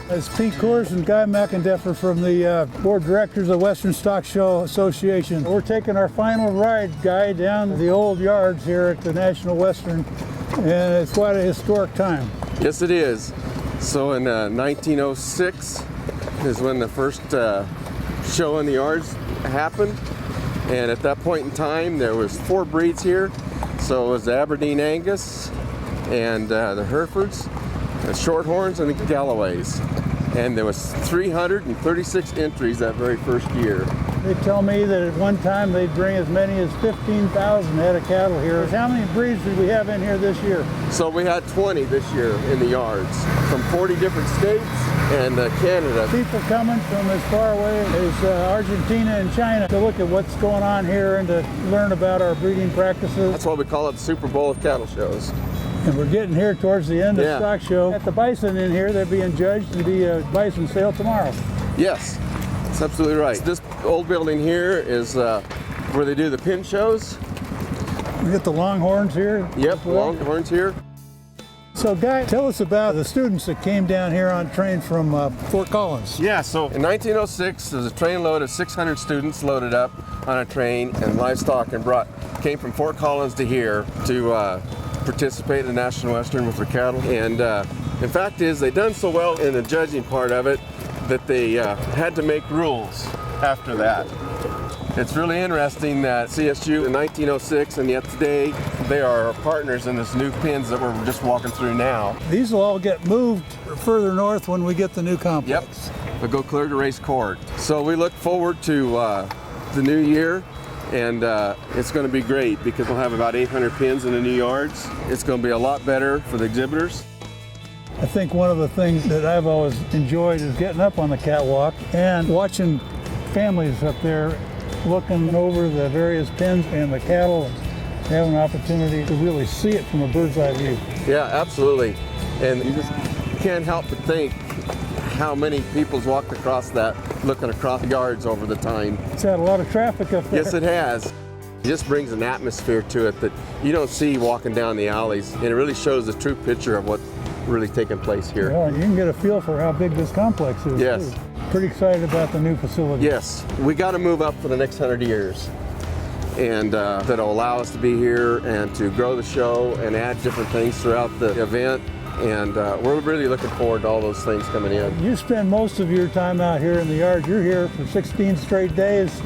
It's Pete Coors and Guy McEndaffer from the Board of Directors of Western Stock Show Association. We're taking our final ride, Guy, down the old yards here at the National Western, and it's quite a historic time. Yes, it is. So in 1906 is when the first show in the yards happened, and at that point in time there was 4 breeds here. So it was the Aberdeen Angus and the Herefords, the Shorthorns, and the Galloways. And there was 336 entries that very first year. They tell me that at one time they'd bring as many as 15,000 head of cattle here. How many breeds did we have in here this year? So we had 20 this year in the yards from 40 different states and Canada. People coming from as far away as Argentina and China to look at what's going on here and to learn about our breeding practices. That's why we call it the Super Bowl of cattle shows. And we're getting here towards the end of the stock show. At the Bison in here, they're being judged to be a Bison sale tomorrow. Yes, that's absolutely right. This old building here is where they do the pin shows. We got the Longhorns here. Yep, Longhorns here. So Guy, tell us about the students that came down here on train from Fort Collins. Yeah, so in 1906, there was a train load of 600 students loaded up on a train and livestock and came from Fort Collins to here to participate in the National Western with their cattle. And in fact is, they done so well in the judging part of it that they had to make rules after that. It's really interesting that CSU in 1906 and yet today they are our partners in this new pins that we're just walking through now. These will all get moved further north when we get the new complex. Yep, we'll go clear to Race Court. So we look forward to the new year, and it's going to be great because we'll have about 800 pins in the new yards. It's going to be a lot better for the exhibitors. I think one of the things that I've always enjoyed is getting up on the catwalk and watching families up there looking over the various pins and the cattle and having an opportunity to really see it from a bird's eye view. Yeah, absolutely. And you just can't help but think how many people's walked across that, looking across the yards over the time. It's had a lot of traffic up there. Yes, it has. It just brings an atmosphere to it that you don't see walking down the alleys, and it really shows the true picture of what's really taking place here. Well, you can get a feel for how big this complex is. Yes. Too. Pretty excited about the new facility. Yes, we got to move up for the next 100 years, and that'll allow us to be here and to grow the show and add different things throughout the event. And we're really looking forward to all those things coming in. You spend most of your time out here in the yard. You're here for 16 straight days,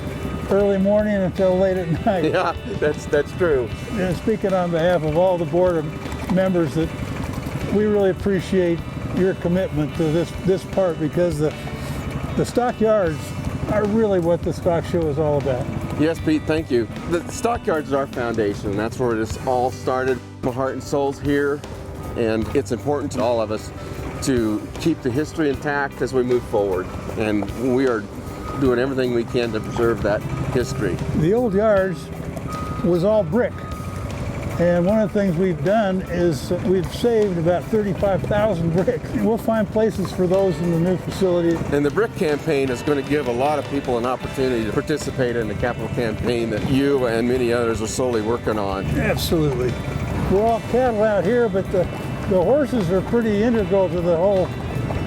early morning until late at night. Yeah, that's true. And speaking on behalf of all the board of members, that we really appreciate your commitment to this part, because the stockyards are really what the stock show is all about. Yes, Pete, thank you. The Stockyards is our foundation. That's where this all started. My heart and soul's here, and it's important to all of us to keep the history intact as we move forward. And we are doing everything we can to preserve that history. The old yards was all brick. And one of the things we've done is we've saved about 35,000 bricks. And we'll find places for those in the new facility. And the brick campaign is going to give a lot of people an opportunity to participate in the capital campaign that you and many others are solely working on. Absolutely. We're all cattle out here, but the horses are pretty integral to the whole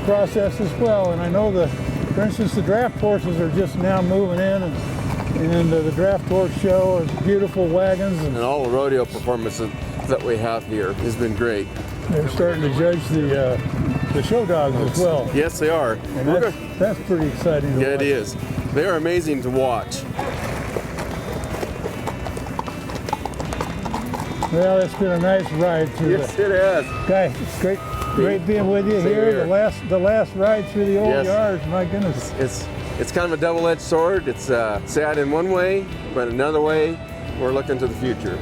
process as well. And I know for instance, the draft horses are just now moving in, and the draft horse show is beautiful wagons. And all the rodeo performances that we have here has been great. They're starting to judge the show dogs as well. Yes, they are. And that's pretty exciting. Yeah, it is. They are amazing to watch. Well, it's been a nice ride through. Yes, it has. Guy, it's great being with you here. The last ride through the old yards. My goodness. It's kind of a double-edged sword. It's sad in one way, but another way, we're looking to the future.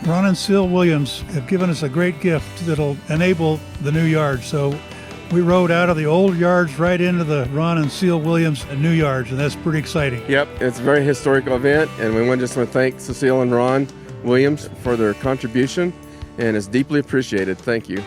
Ron and Seal Williams have given us a great gift that'll enable the new yard. So we rode out of the old yards right into the Ron and Seal Williams new yards, and that's pretty exciting. Yep, it's a very historical event, and we just want to thank Cecile and Ron Williams for their contribution, and it's deeply appreciated. Thank you.